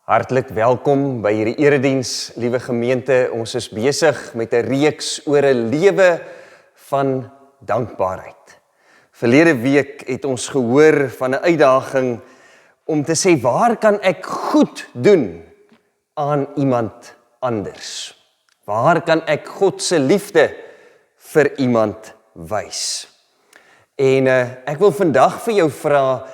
Hartlik welkom by hierdie erediens, liewe gemeente. Ons is besig met 'n reeks oor 'n lewe van dankbaarheid. Verlede week het ons gehoor van 'n uitdaging om te sê, waar kan ek goed doen aan iemand anders? Waar kan ek God se liefde vir iemand wys? En ek wil vandag vir jou vra,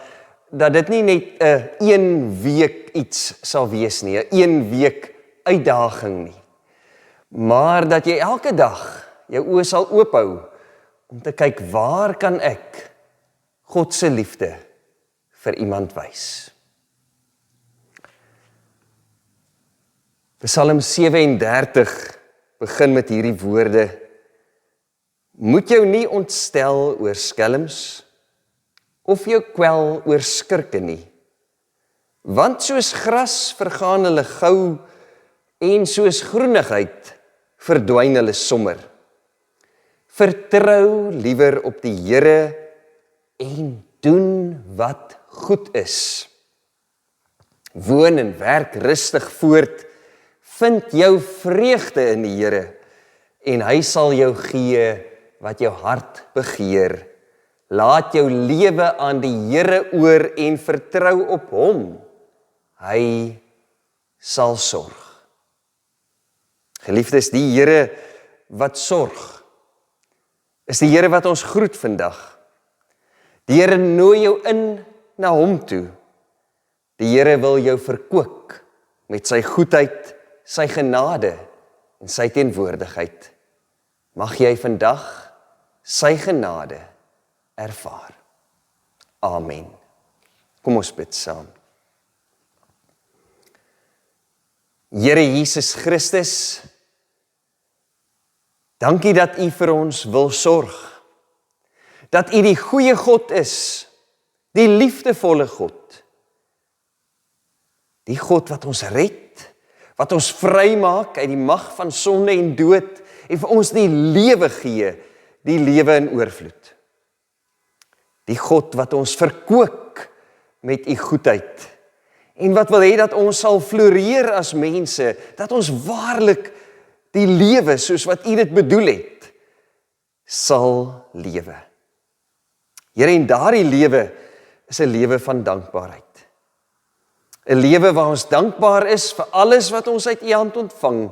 dat dit nie net 'n een week iets sal wees nie, 'n een week uitdaging nie, maar dat jy elke dag jou oë sal oophou om te kyk, waar kan ek God se liefde vir iemand wys? Psalm 37 begin met hierdie woorde: Moet jou nie ontstel oor skelms, of jou kwel oor skurke nie. Want soos gras vergaan hulle gou, en soos groenigheid verdwyn hulle sommer. Vertrou liewer op die Here, en doen wat goed is. Woon en werk rustig voort, vind jou vreugde in die Here, en hy sal jou gee wat jou hart begeer. Laat jou lewe aan die Here oor en vertrou op hom. Hy sal sorg. Geliefdes, die Here wat sorg, is die Here wat ons groet vandag. Die Here nooi jou in na hom toe. Die Here wil jou verkoop met sy goedheid, sy genade en sy teenwoordigheid. Mag jy vandag sy genade ervaar. Amen. Kom ons bid saam. Here Jesus Christus, dankie dat U vir ons wil sorg. Dat U die goeie God is, die liefdevolle God. Die God wat ons red, wat ons vrymaak uit die mag van sonde en dood, en vir ons die lewe gee, die lewe in oorvloed. Die God wat ons verkoop met U goedheid, en wat wil hê dat ons sal floreer as mense, dat ons waarlik die lewe, soos wat U dit bedoel het, sal lewe. Here, en daardie lewe is 'n lewe van dankbaarheid. 'n Lewe waar ons dankbaar is vir alles wat ons uit U hand ontvang,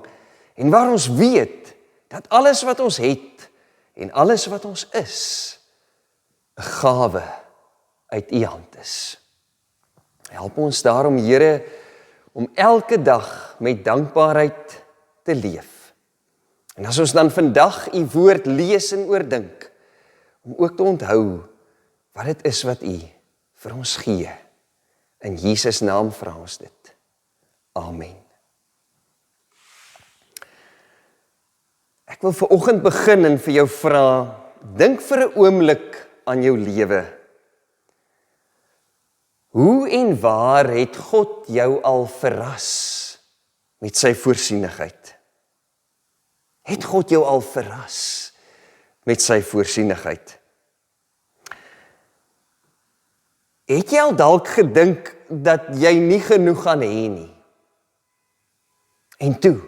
en waar ons weet dat alles wat ons het, en alles wat ons is, 'n gawe uit U hand is. Help ons daarom, Here, om elke dag met dankbaarheid te leef. En as ons dan vandag U woord lees en oordink, om ook te onthou wat dit is wat U vir ons gee. In Jesus naam vra ons dit. Amen. Ek wil vanoggend begin en vir jou vra, dink vir 'n oomblik aan jou lewe. Hoe en waar het God jou al verras met sy voorsienigheid? Het God jou al verras met sy voorsienigheid? Het jy al dalk gedink dat jy nie genoeg gaan hê nie? En toe,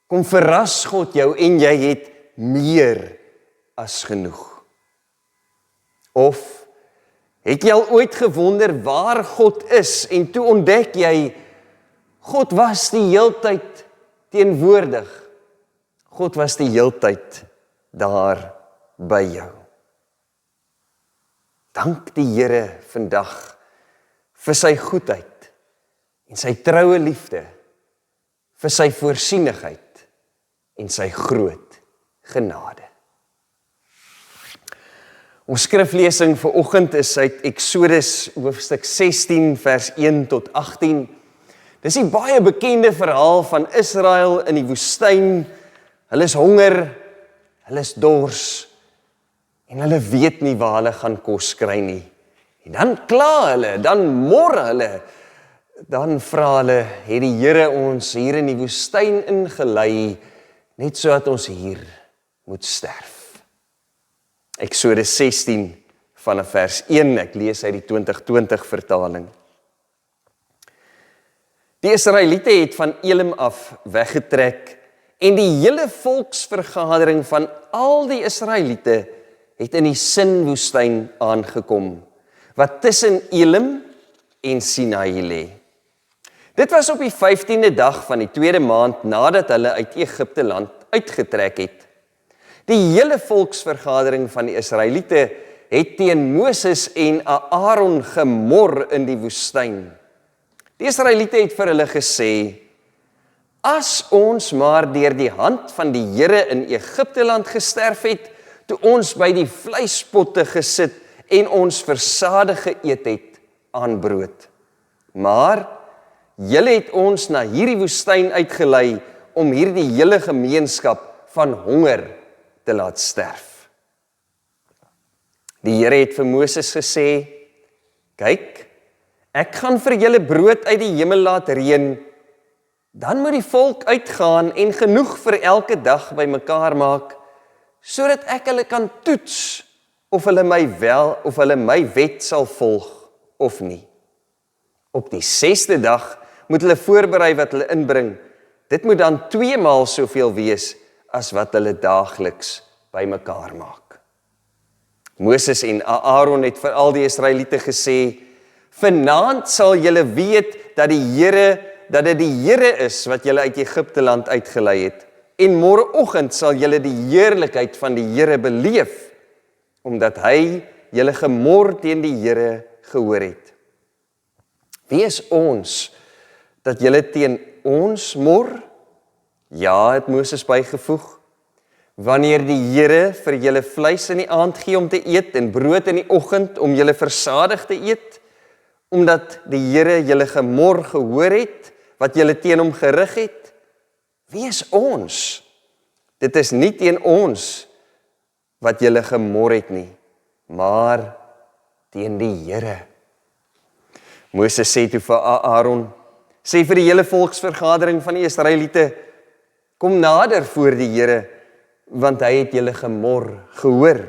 kom verras God jou en jy het meer as genoeg. Of het jy al ooit gewonder waar God is en toe ontdek jy, God was die heeltyd teenwoordig. God was die heeltyd daar by jou. Dank die Here vandag vir sy goedheid en sy troue liefde, vir sy voorsienigheid en sy groot genade. Ons skriflesing vir oggend is uit Eksodus hoofstuk 16 vers 1 tot 18. Dis 'n baie bekende verhaal van Israel in die woestyn. Hulle is honger, hulle is dors, en hulle weet nie waar hulle gaan kos kry nie. En dan kla hulle, dan mor hulle, dan vra hulle, het die Here ons hier in die woestyn ingelei, net sodat ons hier moet sterf. Eksodus 16 vanaf vers 1, ek lees uit die 2020 vertaling. Die Israeliete het van Elim af weggetrek en die hele volksvergadering van al die Israeliete het in die Sin-woestyn aangekom, wat tussen Elim en Sinaï lê. Dit was op die 15de dag van die tweede maand nadat hulle uit Egipte land uitgetrek het. Die hele volksvergadering van die Israeliete het teen Moses en Aaron gemor in die woestyn. Die Israeliete het vir hulle gesê, as ons maar deur die hand van die Here in Egipte land gesterf het, toe ons by die vleispotte gesit en ons versadig geëet het aan brood. Maar julle het ons na hierdie woestyn uitgelei om hierdie hele gemeenskap van honger te laat sterf. Die Here het vir Moses gesê, kyk, ek gaan vir julle brood uit die hemel laat reën, dan moet die volk uitgaan en genoeg vir elke dag bymekaar maak, sodat ek hulle kan toets of hulle my wet sal volg of nie. Op die 6de dag moet hulle voorberei wat hulle inbring. Dit moet dan 2 maal soveel wees as wat hulle daagliks bymekaar maak. Moses en Aaron het vir al die Israeliete gesê, vanaand sal julle weet dat dit die Here is wat julle uit Egipte land uitgelei het, en môreoggend sal julle die heerlikheid van die Here beleef, omdat hy julle gemor teen die Here gehoor het. Wie is ons, dat julle teen ons mor? Ja, het Moses bygevoeg, wanneer die Here vir julle vleis in die aand gee om te eet, en brood in die oggend om julle versadig te eet, omdat die Here julle gemor gehoor het, wat julle teen hom gerig het? Wie is ons? Dit is nie teen ons wat julle gemor het nie, maar teen die Here. Moses sê toe vir Aaron, sê vir die hele volksvergadering van die Israeliete, kom nader voor die Here, want hy het julle gemor gehoor.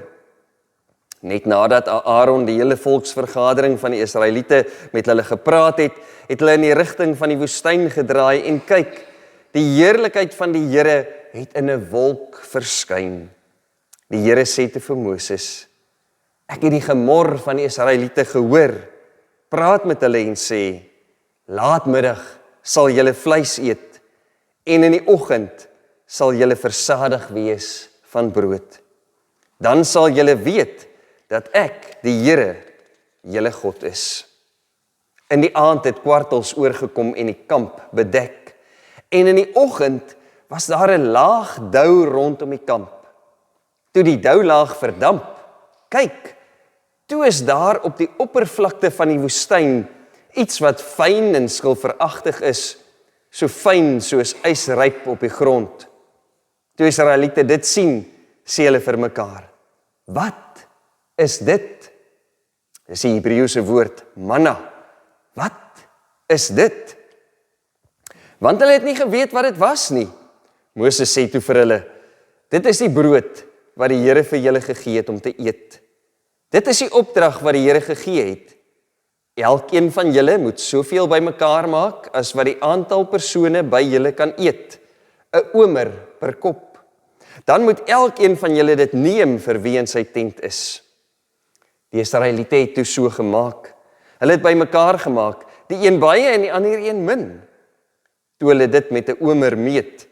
Net nadat Aaron die hele volksvergadering van die Israeliete met hulle gepraat het, het hulle in die rigting van die woestyn gedraai en kyk, die heerlikheid van die Here het in 'n wolk verskyn. Die Here sê te vir Moses, ek het die gemor van die Israeliete gehoor, praat met hulle en sê, laatmiddag sal julle vleis eet, en in die oggend sal julle versadig wees van brood. Dan sal julle weet, dat ek, die Here, julle God is. In die aand het kwartels oorgekom en die kamp bedek, en in die oggend was daar 'n laag dou rondom die kamp. Toe die doulaag verdamp, kyk, toe is daar op die oppervlakte van die woestyn iets wat fyn en skilferagtig is, so fyn soos ysryp op die grond. Toe Israeliete dit sien, sê hulle vir mekaar, wat is dit? Dis die Hebreëse woord manna. Wat is dit? Want hulle het nie geweet wat dit was nie. Moses sê toe vir hulle, dit is die brood wat die Here vir julle gegee het om te eet. Dit is die opdrag wat die Here gegee het. Elkeen van julle moet soveel bymekaar maak as wat die aantal persone by julle kan eet, 'n omer per kop. Dan moet elkeen van julle dit neem vir wie in sy tent is. Die Israeliete het toe so gemaak. Hulle het bymekaar gemaak, die een baie en die ander een min. Toe hulle dit met 'n omer meet,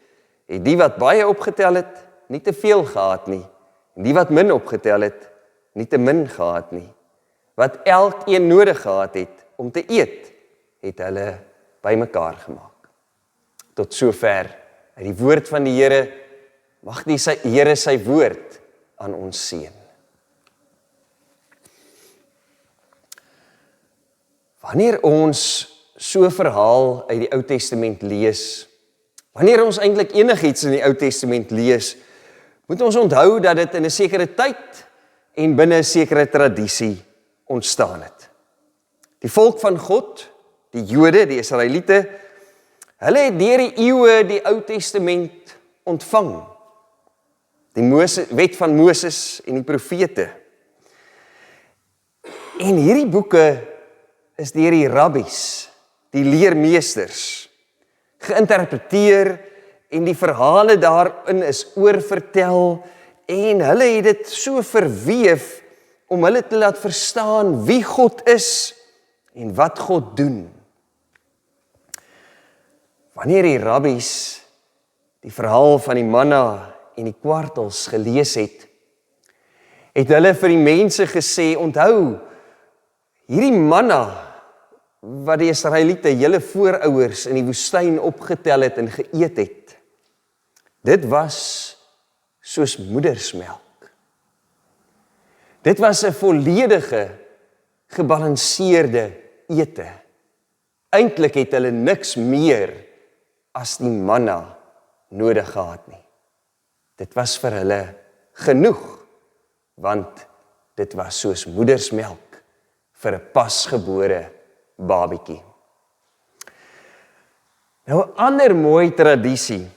het die wat baie opgetel het, nie te veel gehad nie, en die wat min opgetel het, nie te min gehad nie. Wat elkeen nodig gehad het om te eet, het hulle bymekaar gemaak. Tot sover uit die woord van die Here, mag die Here sy woord aan ons seën. Wanneer ons so 'n verhaal uit die Ou Testament lees, wanneer ons eintlik enigiets in die Ou Testament lees, moet ons onthou dat dit in 'n sekere tyd en binne 'n sekere tradisie ontstaan het. Die volk van God, die Jode, die Israeliete, hulle het deur die eeue die Ou Testament ontvang. Die wet van Moses en die profete. En hierdie boeke is deur die rabbies, die leermeesters, geïnterpreteer en die verhale daarin is oorvertel en hulle het dit so verweef om hulle te laat verstaan wie God is en wat God doen. Wanneer die rabbies die verhaal van die manna en die kwartels gelees het, het hulle vir die mense gesê, onthou, hierdie manna wat die Israeliete, julle voorouers in die woestyn opgetel het en geëet het, dit was soos moedersmelk. Dit was 'n volledige, gebalanseerde ete. Eintlik het hulle niks meer as die manna nodig gehad nie. Dit was vir hulle genoeg, want dit was soos moedersmelk vir 'n pasgebore babietjie. Nou 'n ander mooi tradisie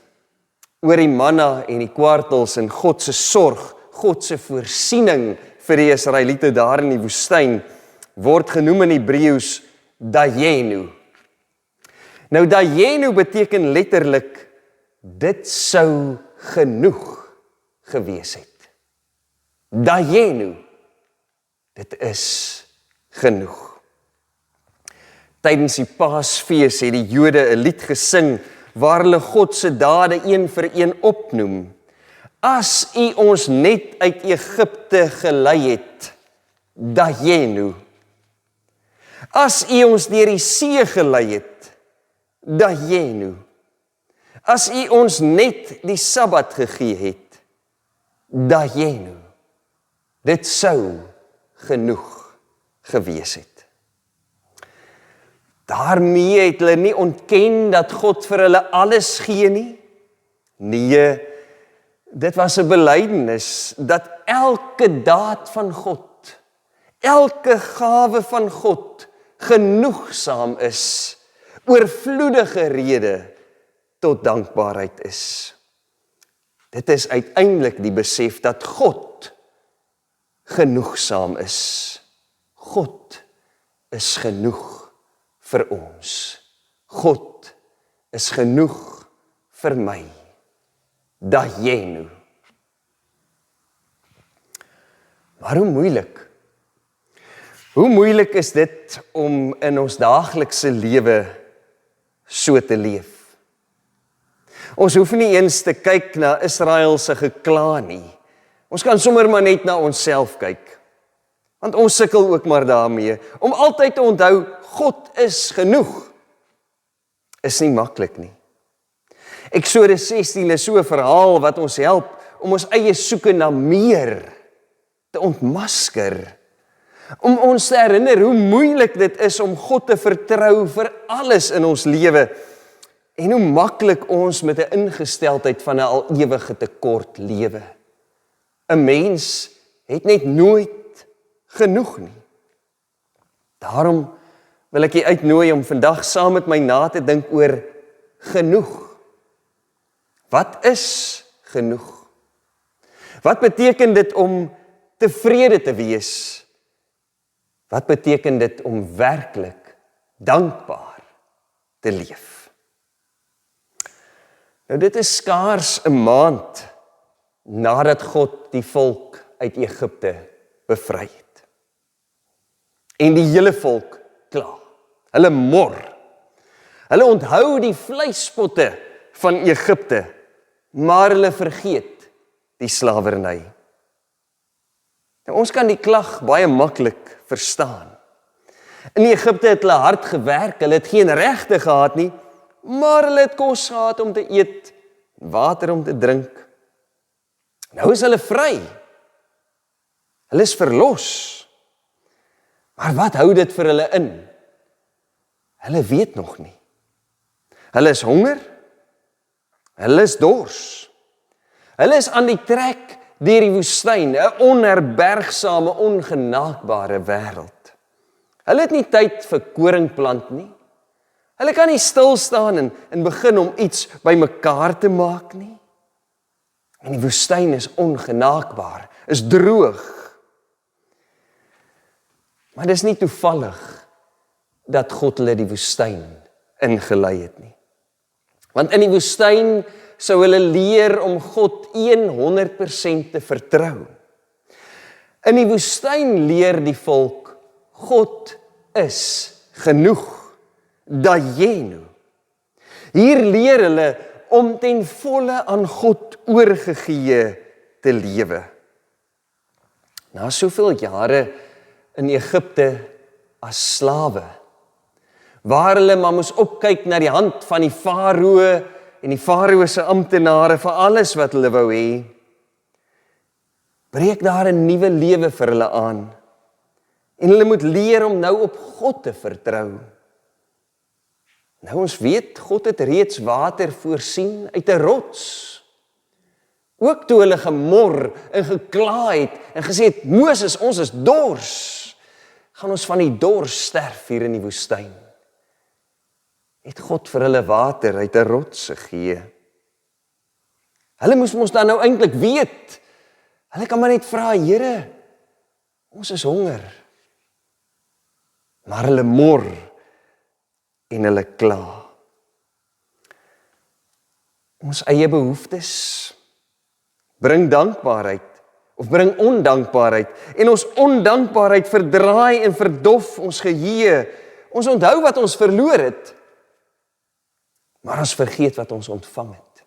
oor die manna en die kwartels en God se sorg, God se voorsiening vir die Israeliete daar in die woestyn, word genoem in Hebreëus dayenu. Nou dayenu beteken letterlik, dit sou genoeg gewees het. Dayenu, dit is genoeg. Tydens die Paasfees het die Jode 'n lied gesing waar hulle God se dade een vir een opnoem. As U ons net uit Egipte gelei het, dayenu. As U ons deur die see gelei het, dayenu. As U ons net die Sabbat gegee het, dayenu. Dit sou genoeg gewees het. Daarmee het hulle nie ontken dat God vir hulle alles gee nie. Nee, dit was 'n belydenis dat elke daad van God, elke gawe van God genoegsaam is, oorvloedige rede tot dankbaarheid is. Dit is uiteindelik die besef dat God genoegsaam is. God is genoeg vir ons. God is genoeg vir my. Dayenu. Maar hoe moeilik? Hoe moeilik is dit om in ons daaglikse lewe so te leef? Ons hoef nie eens te kyk na Israel se gekla nie. Ons kan sommer maar net na onsself kyk. Want ons sukkel ook maar daarmee. Om altyd te onthou, God is genoeg. Is nie maklik nie. Eksodus 16 is so 'n verhaal wat ons help om ons eie soeke na meer te ontmasker. Om ons te herinner hoe moeilik dit is om God te vertrou vir alles in ons lewe. En hoe maklik ons met 'n ingesteldheid van 'n al ewige tekort lewe. 'n Mens het net nooit genoeg nie. Daarom wil ek jy uitnooi om vandag saam met my na te dink oor genoeg. Wat is genoeg? Wat beteken dit om tevrede te wees? Wat beteken dit om werklik dankbaar te leef? Nou dit is skaars 'n maand nadat God die volk uit Egipte bevry het. En die hele volk kla. Hulle mor. Hulle onthou die vleispotte van Egipte, maar hulle vergeet die slawerny. Nou, ons kan die klag baie maklik verstaan. In Egipte het hulle hard gewerk, hulle het geen regte gehad nie, maar hulle het kos gehad om te eet, water om te drink. Nou is hulle vry. Hulle is verlos. Maar wat hou dit vir hulle in? Hulle weet nog nie. Hulle is honger. Hulle is dors. Hulle is aan die trek deur die woestyn, 'n onherbergsame, ongenaakbare wêreld. Hulle het nie tyd vir koringplant nie. Hulle kan nie stil staan en begin om iets bymekaar te maak nie. En die woestyn is ongenaakbaar, is droog. Maar dis nie toevallig dat God hulle die woestyn ingelei het nie. Want in die woestyn sou hulle leer om God 100% te vertrou. In die woestyn leer die volk, God is genoeg, dayenu. Hier leer hulle om ten volle aan God oorgegee te lewe. Na soveel jare in Egipte as slawe, waar hulle maar moes opkyk na die hand van die farao en die farao se amptenare vir alles wat hulle wou hê, breek daar 'n nuwe lewe vir hulle aan. En hulle moet leer om nou op God te vertrou. Nou ons weet, God het reeds water voorsien uit 'n rots. Ook toe hulle gemor en gekla het en gesê het, Moses, ons is dors. Gaan ons van die dors sterf hier in die woestyn. Het God vir hulle water uit 'n rots gegee. Hulle moes ons dan nou eintlik weet. Hulle kan maar net vra, Here, ons is honger. Maar hulle mor en hulle kla. Ons eie behoeftes bring dankbaarheid of bring ondankbaarheid en ons ondankbaarheid verdraai en verdof ons geheue. Ons onthou wat ons verloor het, maar ons vergeet wat ons ontvang het.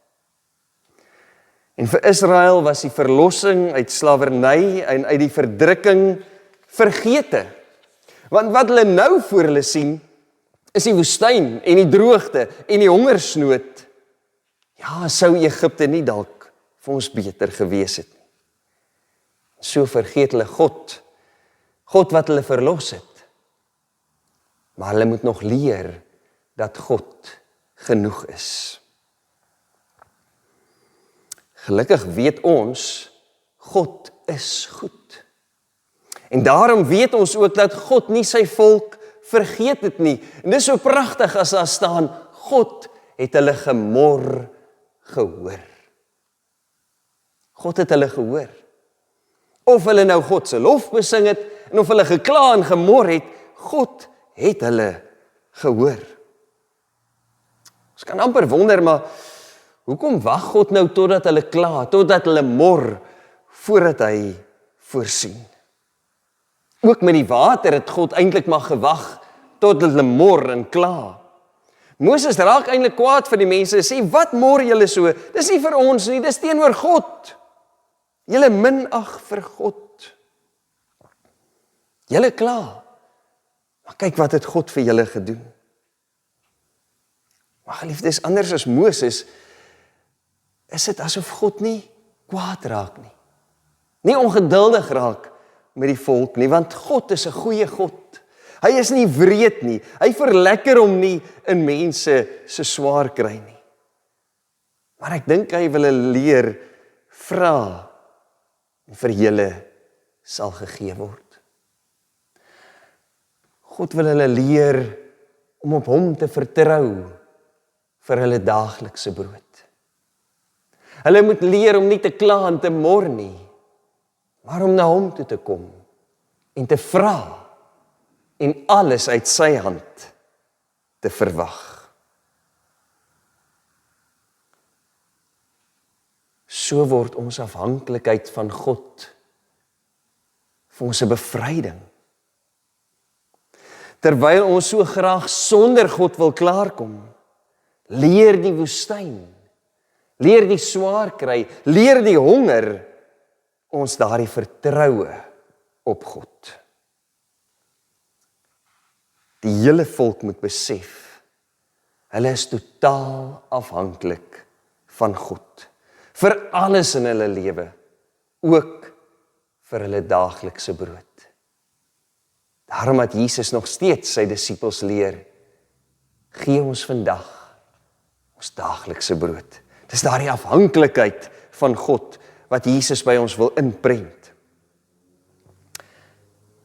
En vir Israel was die verlossing uit slawerny en uit die verdrukking vergete. Want wat hulle nou voor hulle sien, is die woestyn en die droogte en die hongersnood. Ja, sou Egipte nie dalk vir ons beter gewees het nie. So vergeet hulle God wat hulle verlos het. Maar hulle moet nog leer dat God genoeg is. Gelukkig weet ons, God is goed. En daarom weet ons ook dat God nie sy volk vergeet het nie. En dit is so pragtig as daar staan, God het hulle gemor gehoor. God het hulle gehoor. Of hulle nou God se lof besing het, en of hulle gekla en gemor het, God het hulle gehoor. Ons kan amper wonder, maar hoekom wag God nou totdat hulle kla, totdat hulle mor, voordat hy voorsien? Ook met die water het God eintlik maar gewag, tot hulle mor en kla. Moses raak eintlik kwaad vir die mense, sê, wat mor julle so? Dis nie vir ons nie, dis teenoor God. Julle minag vir God. Julle kla. Maar kyk wat het God vir julle gedoen. Maar geliefdes, anders as Moses, is dit asof God nie kwaad raak nie. Nie ongeduldig raak met die volk nie, want God is 'n goeie God. Hy is nie wreed nie. Hy verlekker hom nie in mense se swaar kry nie. Maar ek dink hy wil leer, vra, en vir julle sal gegee word. God wil hulle leer om op hom te vertrou vir hulle daaglikse brood. Hulle moet leer om nie te kla en te mor nie, maar om na hom toe te kom en te vra en alles uit sy hand te verwag. So word ons afhanklikheid van God vir ons 'n bevryding. Terwyl ons so graag sonder God wil klaarkom, leer die woestyn, leer die swaar kry, leer die honger, ons daardie vertroue op God. Die hele volk moet besef, hulle is totaal afhanklik van God, vir alles in hulle lewe, ook vir hulle daaglikse brood. Daarom het Jesus nog steeds sy disippels leer, gee ons vandag ons daaglikse brood. Dis daardie afhanklikheid van God wat Jesus by ons wil inprent.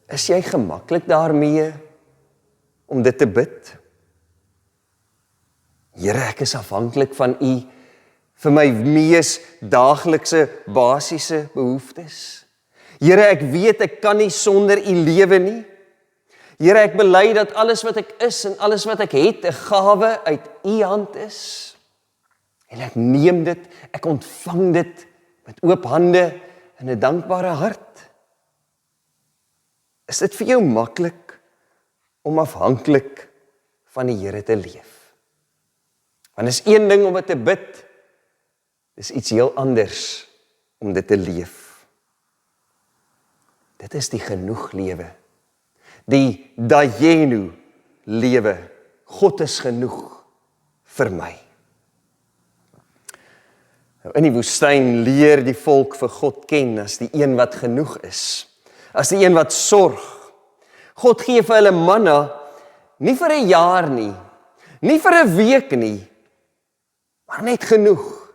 Is jy gemaklik daarmee om dit te bid? Here, ek is afhanklik van U vir my mees daaglikse basiese behoeftes. Here, ek weet ek kan nie sonder U lewe nie. Here, ek bely dat alles wat ek is en alles wat ek het 'n gawe uit U hand is. En ek neem dit, ek ontvang dit met oop hande en 'n dankbare hart. Is dit vir jou maklik om afhanklik van die Here te leef? Want is een ding om dit te bid, is iets heel anders om dit te leef. Dit is die genoeg lewe, die dayenu lewe. God is genoeg vir my. In die woestyn leer die volk vir God ken as die een wat genoeg is, as die een wat sorg. God gee vir hulle manna, nie vir 'n jaar nie, nie vir 'n week nie, maar net genoeg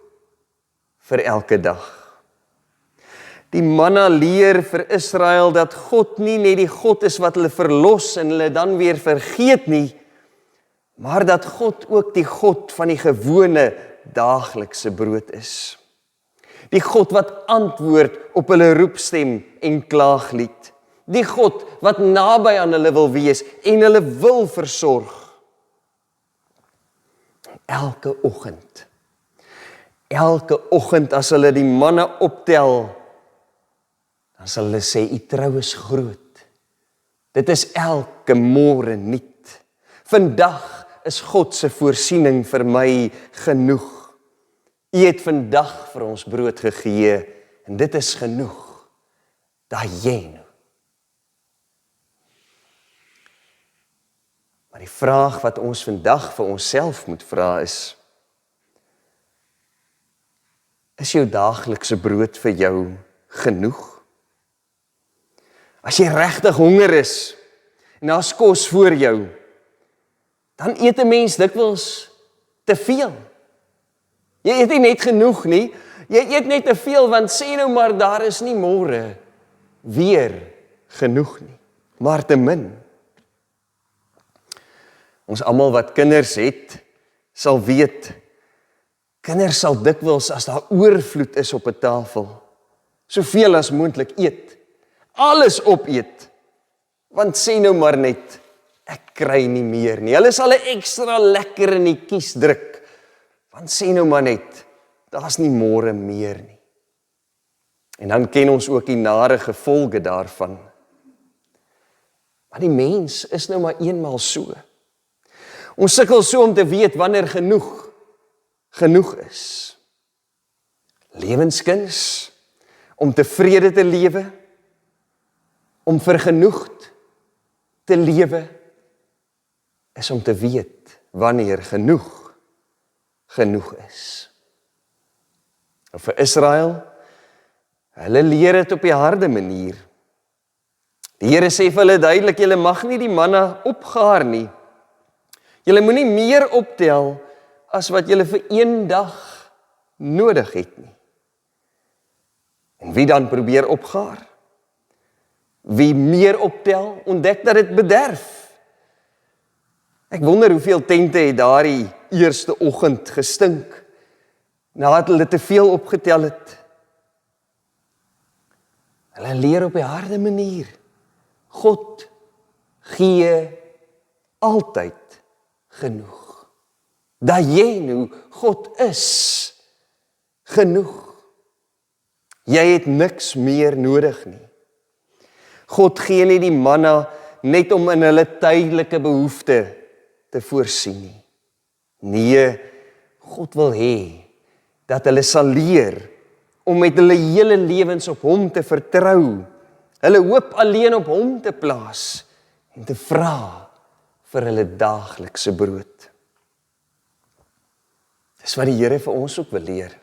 vir elke dag. Die manna leer vir Israel dat God nie net die God is wat hulle verlos en hulle dan weer vergeet nie, maar dat God ook die God van die gewone daaglikse brood is. Die God wat antwoord op hulle roepstem en klaaglied. Die God wat naby aan hulle wil wees en hulle wil versorg. Elke oggend as hulle die manne optel, dan sal hulle sê, u trou is groot. Dit is elke môre nuut. Vandag is God se voorsiening vir my genoeg. U het vandag vir ons brood gegee, en dit is genoeg. Dayenu. Maar die vraag wat ons vandag vir onsself moet vra is jou daaglikse brood vir jou genoeg? As jy regtig honger is, en daar's kos voor jou, dan eet 'n mens dikwels te veel. Jy eet nie net genoeg nie, jy eet net te veel, want sê nou maar daar is nie môre weer genoeg nie, maar te min. Ons almal wat kinders het, sal weet, kinders sal dikwels as daar oorvloed is op 'n tafel, soveel as moontlik eet, alles opeet, want sê nou maar net, ek kry nie meer nie. Hulle sal 'n ekstra lekker in die kies druk, want sê nou maar net, daar's nie môre meer nie. En dan ken ons ook die nare gevolge daarvan. Maar die mens is nou maar eenmaal so. Ons sukkel so om te weet wanneer genoeg is. Lewenskuns, om tevrede te lewe, om vergenoegd te lewe, is om te weet wanneer genoeg is. En vir Israel, hulle leer dit op die harde manier. Die Here sê vir hulle duidelik, julle mag nie die manna opgaar nie. Julle moenie meer optel as wat julle vir een dag nodig het nie. En wie dan probeer opgaar? Wie meer optel, ontdek dat dit bederf. Ek wonder hoeveel tente het daardie eerste oggend gestink, nadat hulle te veel opgetel het. Hulle leer op die harde manier. God gee altyd genoeg. Dayenu, God is genoeg. Jy het niks meer nodig nie. God gee nie die manna net om in hulle tydelike behoefte te voorsien nie. Nee, God wil hê dat hulle sal leer om met hulle hele lewens op hom te vertrou, hulle hoop alleen op hom te plaas en te vra vir hulle daaglikse brood. Dis wat die Here vir ons ook wil leer.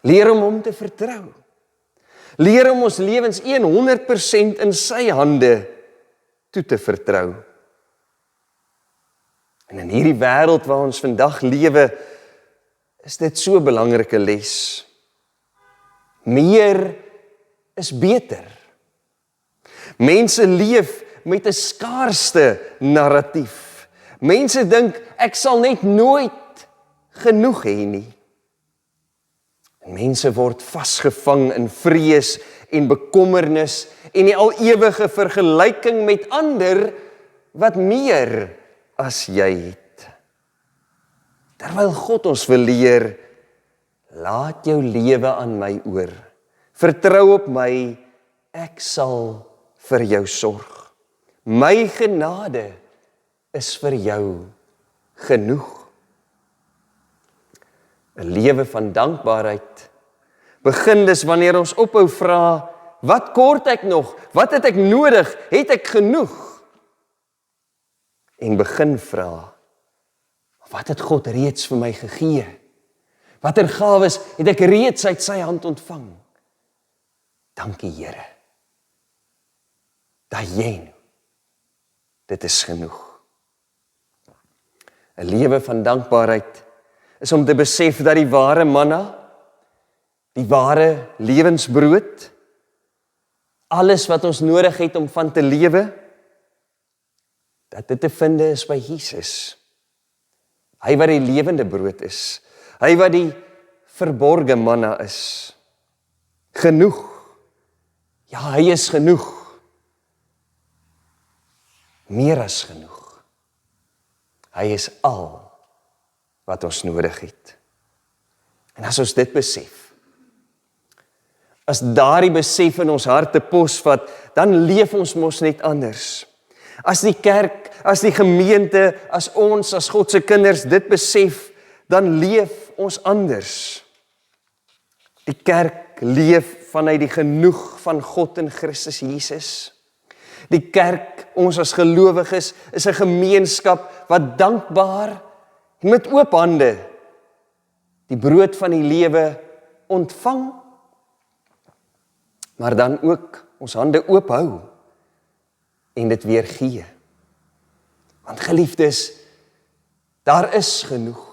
Leer om hom te vertrou. Leer om ons lewens 100% in sy hande toe te vertrou. En in hierdie wêreld waar ons vandag lewe, is dit so 'n belangrike les. Meer is beter. Mense leef met 'n skaarste narratief. Mense dink, ek sal net nooit genoeg hê nie. Mense word vasgevang in vrees en bekommernis en die al ewige vergelyking met ander wat meer as jy het. Terwyl God ons wil leer, laat jou lewe aan my oor. Vertrou op my, ek sal vir jou sorg. My genade is vir jou genoeg. 'n Lewe van dankbaarheid begin dus wanneer ons ophou vra, wat kort ek nog? Wat het ek nodig? Het ek genoeg? En begin vra, wat het God reeds vir my gegee? Watter gawes het ek reeds uit sy hand ontvang? Dankie Here, dat jy nou, dit is genoeg. 'n Lewe van dankbaarheid is om te besef dat die ware manna, die ware lewensbrood, alles wat ons nodig het om van te lewe, dat dit te vind is by Jesus. Hy wat die lewende brood is, hy wat die verborge manna is. Genoeg. Ja, hy is genoeg. Meer as genoeg. Hy is al wat ons nodig het. En as ons dit besef, as daardie besef in ons harte posvat, dan leef ons mos net anders. As die kerk, as die gemeente, as ons, as God se kinders dit besef, dan leef ons anders. Die kerk leef vanuit die genoeg van God in Christus Jesus. Die kerk, ons as gelowiges, is 'n gemeenskap wat dankbaar en met oop hande die brood van die lewe ontvang, maar dan ook ons hande oop hou en dit weer gee. Want geliefdes, daar is genoeg.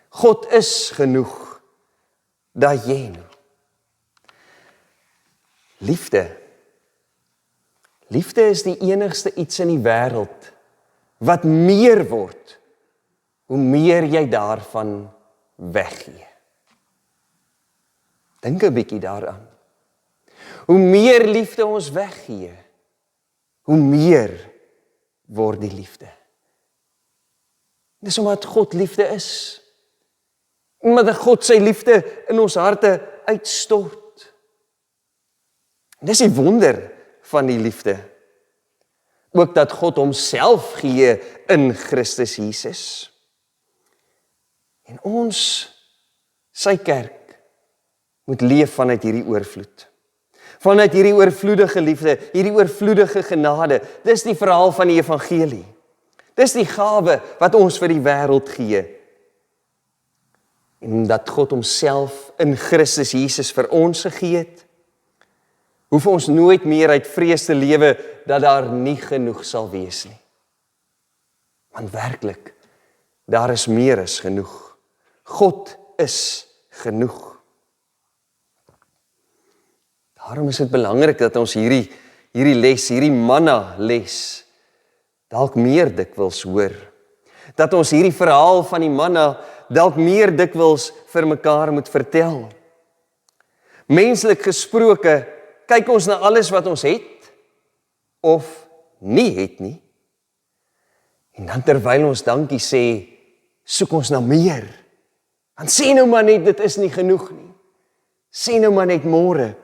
God is genoeg, dat jy nou. Liefde is die enigste iets in die wêreld wat meer word, hoe meer jy daarvan weggee. Dink 'n bietjie daaraan. Hoe meer liefde ons weggee, hoe meer word die liefde. Dis omdat God liefde is. Omdat God sy liefde in ons harte uitstort. Dis die wonder van die liefde. Ook dat God homself gee in Christus Jesus. En ons, sy kerk, moet leef vanuit hierdie oorvloed. Vanuit hierdie oorvloedige liefde, hierdie oorvloedige genade. Dis die verhaal van die evangelie. Dis die gawe wat ons vir die wêreld gee. En dat God homself in Christus Jesus vir ons gegee het, hoef ons nooit meer uit vrees te lewe dat daar nie genoeg sal wees nie. Want werklik, daar is meer as genoeg. God is genoeg. Daarom is dit belangrik dat ons hierdie les, hierdie manna les, dalk meer dikwels hoor. Dat ons hierdie verhaal van die manna dalk meer dikwels vir mekaar moet vertel. Menslik gesproke, kyk ons na alles wat ons het, of nie het nie. En dan terwyl ons dankie sê, soek ons na meer. Want sê nou maar net, dit is nie genoeg nie. Sê nou maar net môre,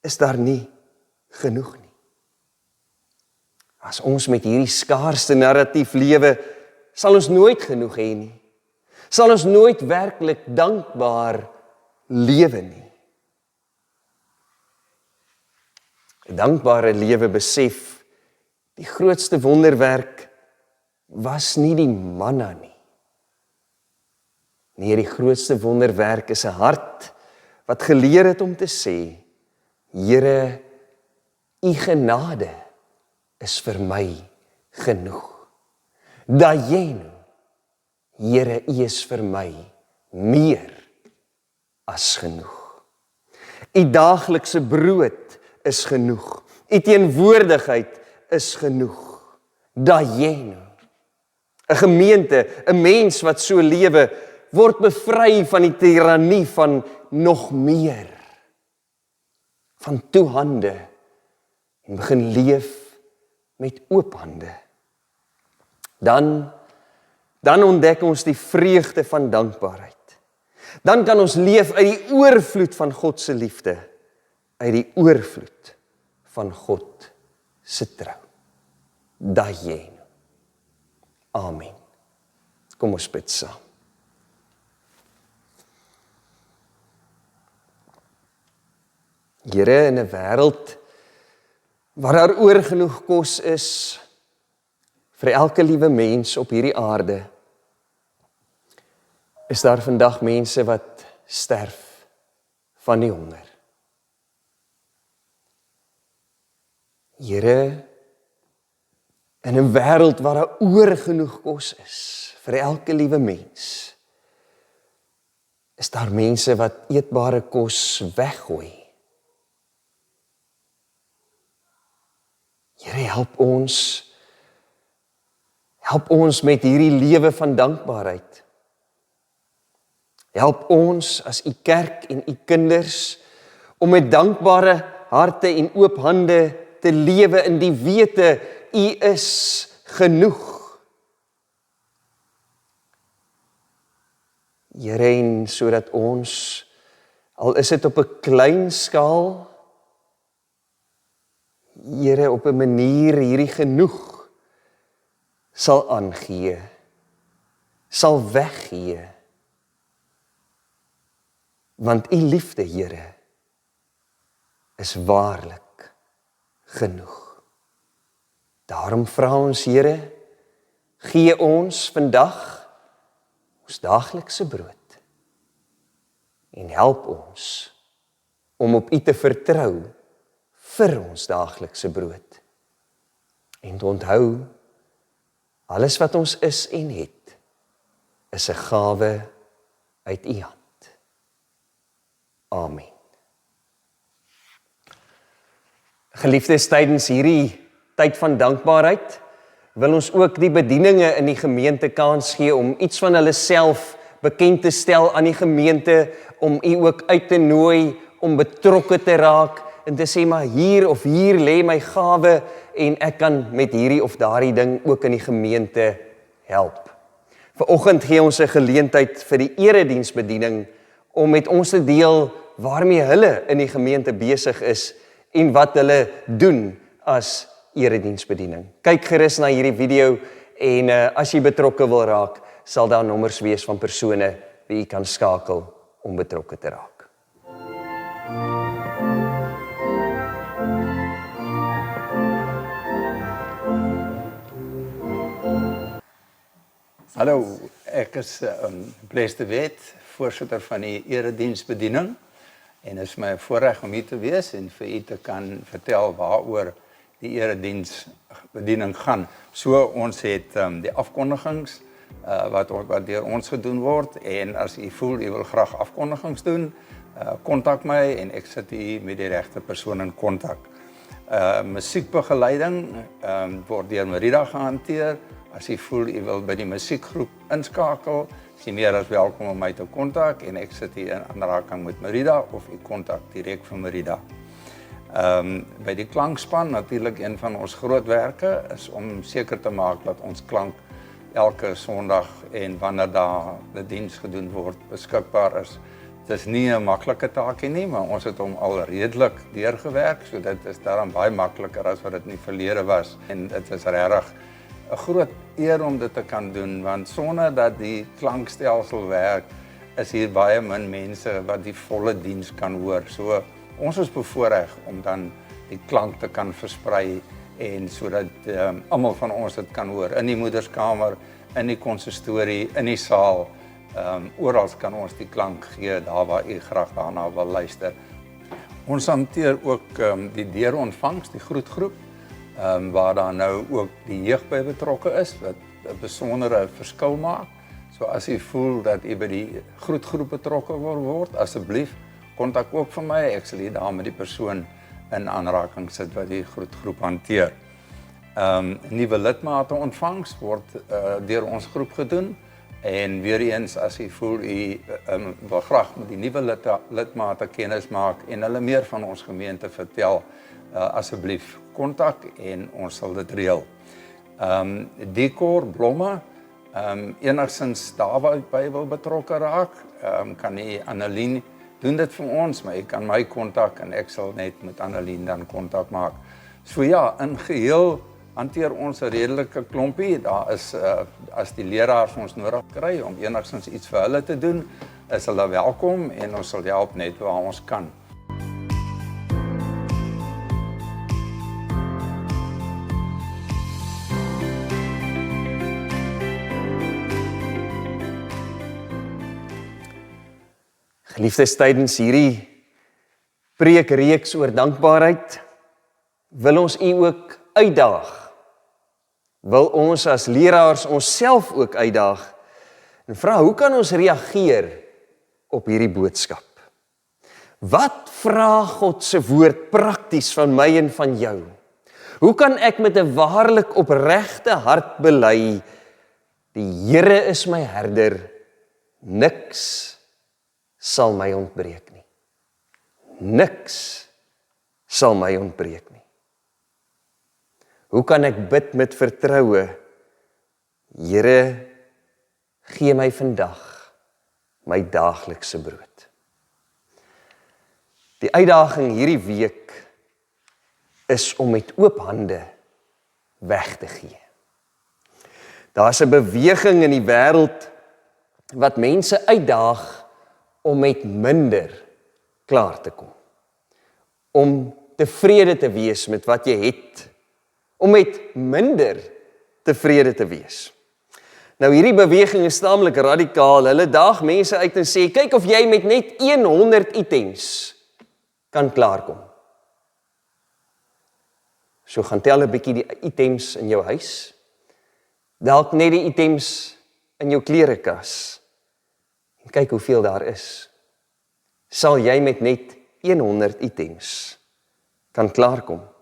is daar nie genoeg nie. As ons met hierdie skaarste narratief lewe, sal ons nooit genoeg hê nie. Sal ons nooit werklik dankbaar lewe nie. 'n Dankbare lewe besef, die grootste wonderwerk was nie die manna nie. Nee, die grootste wonderwerk is 'n hart wat geleer het om te sê, Here, u genade is vir my genoeg. Dat jy nou, Here, u is vir my meer as genoeg. U daaglikse brood is genoeg. U teenwoordigheid is genoeg. Dat jy nou, 'n gemeente, 'n mens wat so lewe, word bevry van die tirannie van nog meer. Van toe hande en begin leef met oop hande. Dan Dan ontdek ons die vreugde van dankbaarheid. Dan kan ons leef uit die oorvloed van God se liefde, uit die oorvloed van God se trou. Daai. Amen. Kom ons bid saam. Here, in 'n wêreld waar daar oorgenoeg kos is vir elke liewe mens op hierdie aarde, is daar vandag mense wat sterf van die honger. Here, in 'n wêreld waar daar oorgenoeg kos is vir elke liewe mens, is daar mense wat eetbare kos weggooi. Here, help ons met hierdie lewe van dankbaarheid. Help ons as u kerk en u kinders om met dankbare harte en oop hande te lewe in die wete u is genoeg. Here, en sodat ons, al is dit op 'n klein skaal, Here, op 'n manier hierdie genoeg sal aangee, sal weggee. Want u liefde, Here, is waarlik genoeg. Daarom vra ons, Here, gee ons vandag ons daaglikse brood en help ons om op u te vertrou vir ons daaglikse brood. En te onthou, alles wat ons is en het, is 'n gawe uit u hand. Amen. Geliefdes, tydens hierdie tyd van dankbaarheid, wil ons ook die bedieninge in die gemeente kans gee om iets van hulle self bekend te stel aan die gemeente, om u ook uit te nooi om betrokke te raak en te sê, maar hier of hier lê my gawe en ek kan met hierdie of daardie ding ook in die gemeente help. Vanoggend gee ons 'n geleentheid vir die erediensbediening om met ons te deel waarmee hulle in die gemeente besig is en wat hulle doen as erediensbediening. Kyk gerus na hierdie video en as jy betrokke wil raak, sal daar nommers wees van persone wie jy kan skakel om betrokke te raak. Hallo, ek is Bles de Wet, voorsitter van die erediensbediening en is my voorreg om hier te wees en vir u te kan vertel waaroor die erediensbediening gaan. So, ons het die afkondigings wat deur ons gedoen word en as u voel u wil graag afkondigings doen, kontak my en ek sit u met die regte persoon in kontak. Musiekbegeleiding word deur Merida gehanteer. As u voel u wil by die musiekgroep inskakel, is u meer as welkom om my te kontak en ek sit hier in aanraking met Merida of u kontak direk vir Merida. By die klankspan, natuurlik een van ons groot werke is om seker te maak dat ons klank elke Sondag en wanneer daar 'n diens gedoen word beskikbaar is. Dit is nie 'n maklike taakie nie, maar ons het hom al redelik deurgewerk, so dit is daarom baie makliker as wat dit in die verlede was en dit is regtig 'n groot eer om dit te kan doen, want sonder dat die klankstelsel werk, is hier baie min mense wat die volle diens kan hoor. So ons is bevoorreg om dan die klank te kan versprei en sodat almal van ons dit kan hoor in die moederskamer, in die konsistorie, in die saal. Oral kan ons die klank gee daar waar u graag daarna wil luister. Ons hanteer ook die deurontvangs, die groetgroep. Waar daar nou ook die jeug by betrokke is, wat 'n besondere verskil maak. So as u voel dat u by die groetgroep betrokke word, asseblief kontak ook vir my, ek sal hier daar met die persoon in aanraking sit wat die groetgroep hanteer. Nuwe lidmate ontvangs word deur ons groep gedoen en weer eens as u voel u wil graag met die nuwe lidmate kennis maak en hulle meer van ons gemeente vertel, asseblief kontak en ons sal dit reël. Dekor, blomme, enigstens daarby wil betrokke raak, kan jy Annelien doen dit vir ons, maar jy kan my kontak en ek sal net met Annelien dan kontak maak. So ja, in geheel hanteer ons 'n redelike klompie. Daar is as die leraars ons nodig kry om enigstens iets vir hulle te doen, is hulle welkom en ons sal help net waar ons kan. Geliefdes, tydens hierdie preekreeks oor dankbaarheid wil ons u ook uitdaag. Wil ons as leraars onsself ook uitdaag en vra, hoe kan ons reageer op hierdie boodskap? Wat vra God se woord prakties van my en van jou? Hoe kan ek met 'n waarlik opregte hart bely, die Here is my herder, niks sal my ontbreek nie. Niks sal my ontbreek nie. Hoe kan ek bid met vertroue? Here, gee my vandag my daaglikse brood. Die uitdaging hierdie week is om met oop hande weg te gee. Daar's 'n beweging in die wêreld wat mense uitdaag om met minder klaar te kom. Om tevrede te wees met wat jy het. Om met minder tevrede te wees. Nou hierdie beweging is taamlik radikaal. Hulle daag mense uit en sê, kyk of jy met net 100 items kan klaarkom. So gaan tel 'n bietjie die items in jou huis. Dalk net die items in jou klerekas. En kyk hoeveel daar is. Sal jy met net 100 items kan klaarkom?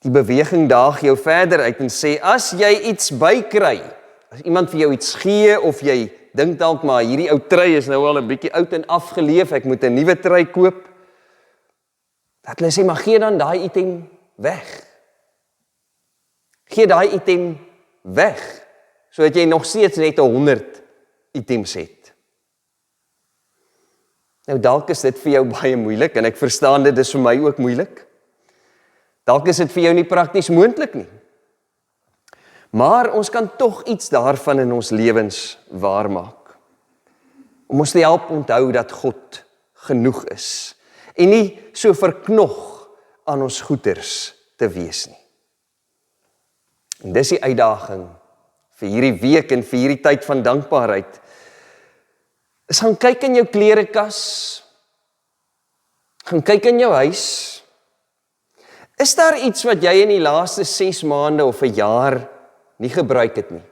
Die beweging daag jou verder uit en sê, as jy iets bykry, as iemand vir jou iets gee, of jy dink dalk maar, hierdie ou trui is nou al 'n bietjie oud en afgeleef, ek moet 'n nuwe trui koop, dat hulle sê, maar gee dan daai item weg. Gee daai item weg, sodat jy nog steeds net 100 items het. Nou dalk is dit vir jou baie moeilik, en ek verstaan dit, is vir my ook moeilik. Dalk is dit vir jou nie prakties moontlik nie. Maar ons kan tog iets daarvan in ons lewens waarmaak. Om ons te help onthou dat God genoeg is, en nie so verknog aan ons goeders te wees nie. En dis die uitdaging vir hierdie week en vir hierdie tyd van dankbaarheid. Is gaan kyk in jou klerekas, gaan kyk in jou huis. Is daar iets wat jy in die laaste 6 maande of 'n jaar nie gebruik het nie?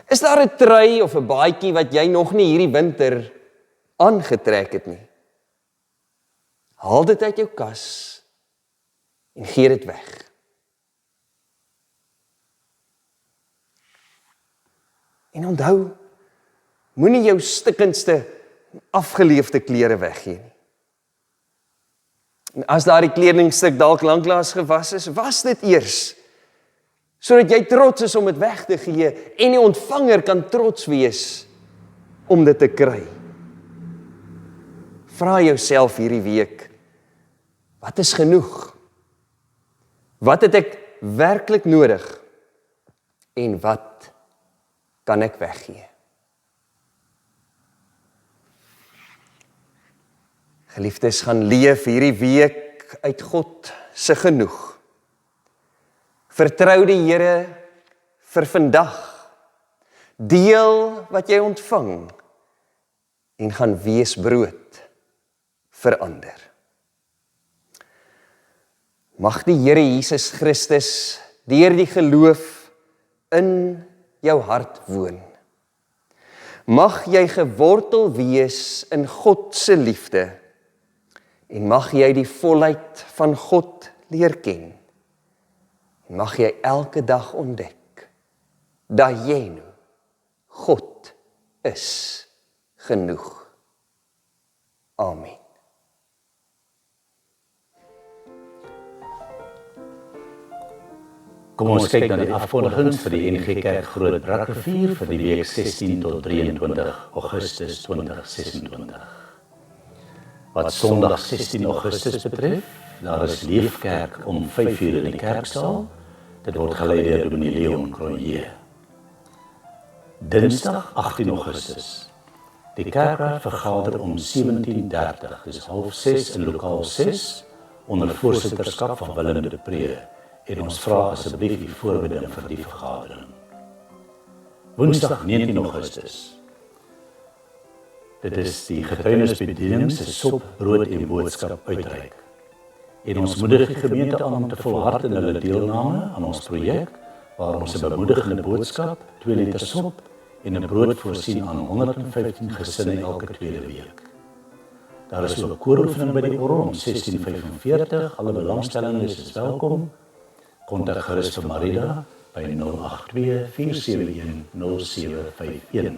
Is daar 'n trui of 'n baadjie wat jy nog nie hierdie winter aangetrek het nie? Haal dit uit jou kas en gee dit weg. En onthou, moenie jou stikkendste afgeleefde klere weggee nie. En as daardie kledingstuk dalk lanklaas gewas is, was dit eers, sodat jy trots is om dit weg te gee, en die ontvanger kan trots wees om dit te kry. Vra jouself hierdie week, wat is genoeg? Wat het ek werklik nodig? En wat kan ek weggee? Geliefdes, gaan leef hierdie week uit God se genoeg. Vertrou die Here vir vandag. Deel wat jy ontvang en gaan wees brood vir ander. Mag die Here Jesus Christus deur die geloof in jou hart woon. Mag jy gewortel wees in God se liefde, en mag jy die volheid van God leer ken. Mag jy elke dag ontdek dat jy nou God is genoeg. Amen. Kom ons kyk na die afkondigings vir die NG Kerk Groot Brakrivier vir die week 16 tot 23 Augustus 2026. Wat Sondag 16 Augustus betref, daar is Leefkerk om 5:00 in die kerksaal. Dit word gelei deur Dominee Leon Cronje. Dinsdag 18 Augustus. Die kerkraad vergader om 17:30, dis 5:30 in lokaal 6, onder voorsitterskap van Willem de Pre. En ons vra asseblief u voorbeding vir die vergadering. Woensdag 19 Augustus. Dit is die getuienisbediening se sop, brood en boodskap uitreik. En ons moedig die gemeente aan om te volhard in hulle deelname aan ons projek, waar ons 'n bemoedigende boodskap, 2 liter sop en 'n brood voorsien aan 115 gesinne elke tweede week. Daar is ook 'n kooroefening by die orgel om 16:45. Alle belangstellendes is welkom. Kontak gerus vir Marida by 082-471-0751.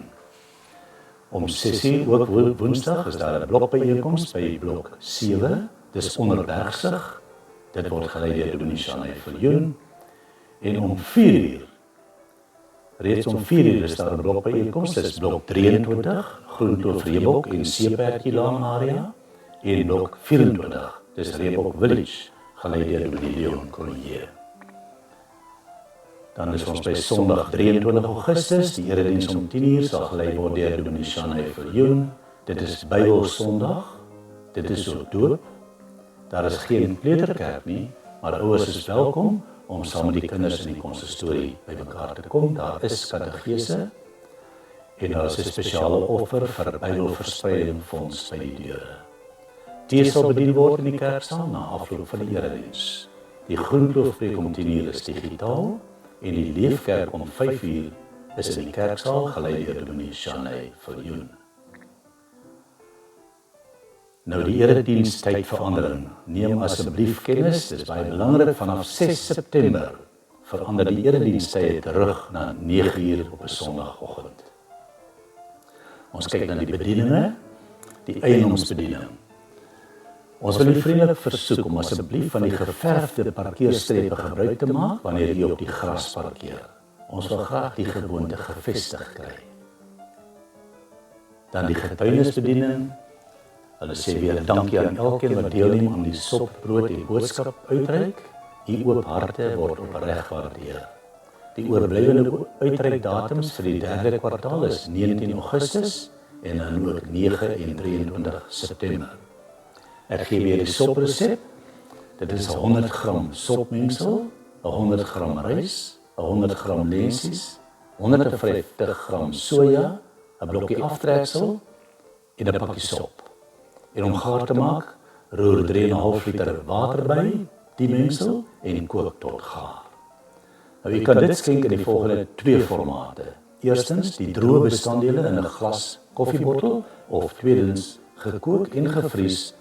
Om 6:00 ook woensdag is daar 'n blokbyeenkoms by blok 7, dis onder Bergsig. Dit word gelei deur Dominee Shanay Viljoen. En om 4:00, reeds om 4:00 is daar 'n blokbyeenkoms, dis blok 23, Groenkloof Reebok en Seepertjielaan area. En blok 24, dis Reebok Village, gelei deur Dominee Leon Cronje. Dan is ons by Sondag 23 Augustus, die erediens om 10:00 sal gelei word deur Dominee Shanay Viljoen. Dit is Bybelsondag, dit is ook doop. Daar is geen kleuterkerk nie, maar ouers is welkom om saam met die kinders in die konsistorie by mekaar te kom. Daar is katedese en daar is 'n spesiale offer vir Bybelverspreiding fonds by die deure. Tee sal bedien word in die kerksaal na afloop van die erediens. Die Groenkloof om 10:00 is digitaal en die Leefkerk om 5:00 is in die kerksaal gelei deur Dominee Shanay Viljoen. Nou die eredienstyd verandering. Neem asseblief kennis, dis baie belangrik, vanaf 6 September verander die eredienstyd terug na 9:00 op 'n Sondagoggend. Ons kyk na die bedieninge, die eiendomsbediening. Ons wil u vriendelik versoek om asseblief van die geverfde parkeerstrepe gebruik te maak wanneer u op die gras parkeer. Ons wil graag die gewoonte gevestig kry. Dan die getuienisbediening. Hulle sê weer dankie aan elkeen wat deelneem aan die sop, brood en boodskap uitreik. U oop harte word opreg waardeer. Die oorblywende uitreikdatums vir die 3de kwartaal is 19 Augustus en dan ook 9 en 23 September. Ek gee weer die sopresep. Dit is 100 gram sopmengsel, 100 gram rys, 100 gram lensies, 150 gram soja, 'n blokkie aftreksel en 'n pakkie sop. En om gaar te maak, roer 3,5 liter water by die mengsel en kook tot gaar. Nou, u kan dit skenk in die volgende 2 formate. Eerstens die droë bestanddele in 'n glas koffiebottel of tweedens gekook en gevries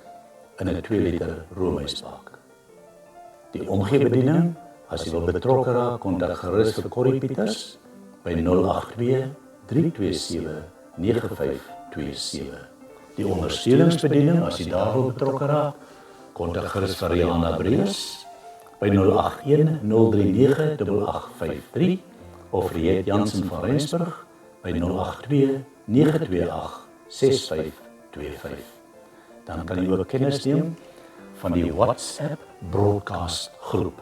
in 'n 2 liter roomysbak. Die omgeebediening, as jy wil betrokke raak, kontak gerus vir Corrie Pieters by 082-327-9527. Die ondersteuningsbediening, as jy daar wil betrokke raak, kontak gerus vir Rihanna Breus by 081-039-8853 of Riet Jansen van Rensburg by 082-928-6525. Dan kan jy ook kennis neem van die WhatsApp broadcast groep.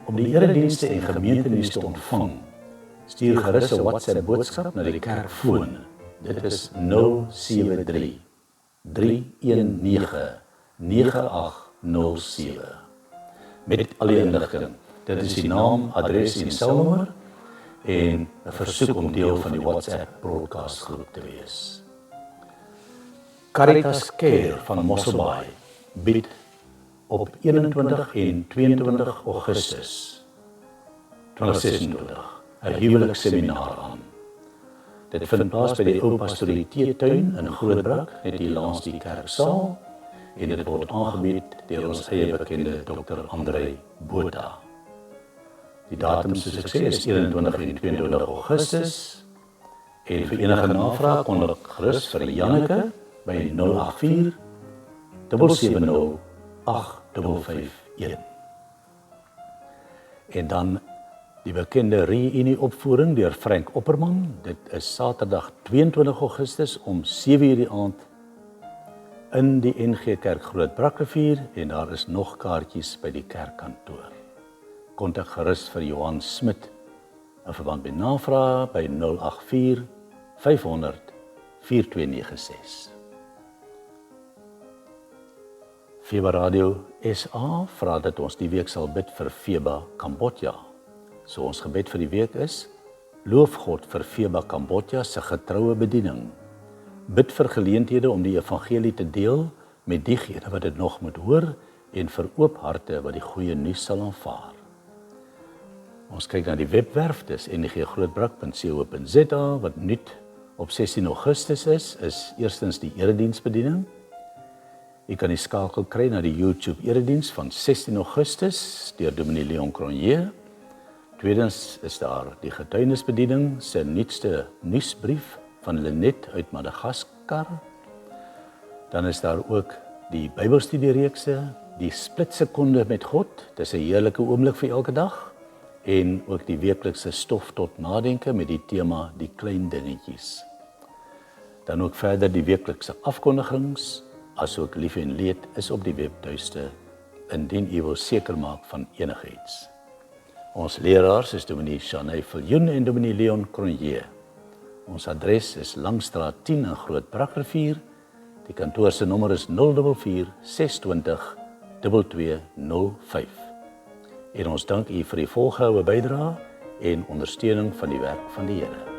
Om die eredienste en gemeentenuus te ontvang, stuur gerus 'n WhatsApp boodskap na die kerkfoon. Dit is 073 319 9807. Met al die inligting. Dit is die naam, adres en selnommer en 'n versoek om deel van die WhatsApp broadcast groep te wees. Caritas Care van Mosselbaai bied op 21 en 22 Augustus 2026 'n huweliksseminar aan. Dit vind plaas by die ou pastorie teetuin in Grootbrak, net hier langs die kerksaal, en dit word aangebied deur ons eie bekende Dr. André Botha. Die datum soos ek sê is 21 en 22 Augustus, en vir enige navraag kontak gerus vir Janneke by 084 770 8551. En dan Die bekende reunie-opvoering deur Frank Opperman, dit is Saterdag 22 Augustus om 7:00 die aand in die NG Kerk Groot Brakrivier en daar is nog kaartjies by die kerkkantoor. Kontak gerus vir Johan Smit in verband met navrae by 084 500 4296. FEBA Radio SA vra dat ons die week sal bid vir FEBA Kambodja. So ons gebed vir die week is: loof God vir FEBA Kambodja se getroue bediening. Bid vir geleenthede om die evangelie te deel met diegene wat dit nog moet hoor en vir oop harte wat die goeie nuus sal aanvaar. Ons kyk na die webwerf, dis nggrootbrak.co.za wat nuut op 16 Augustus is eerstens die erediensbediening. Jy kan die skakel kry na die YouTube erediens van 16 Augustus deur Dominee Leon Cronje. Tweedens is daar die getuienisbediening se nuutste nuusbrief van Lenet uit Madagaskar. Dan is daar ook die Bybelstudiereekse, die splitsekonde met God, dis 'n heerlike oomblik vir elke dag, en ook die weeklikse stof tot nadenke met die tema die klein dingetjies. Dan ook verder die weeklikse afkondigings, asook lief en leed is op die webtuiste, indien u wil seker maak van enigiets. Ons leraars is Dominee Shanay Viljoen en Dominee Leon Cronje. Ons adres is Langstraat 10 in Groot Brakrivier. Die kantoor se nommer is 044 620 2205. En ons dank u vir die volgehoue bydrae en ondersteuning van die werk van die Here.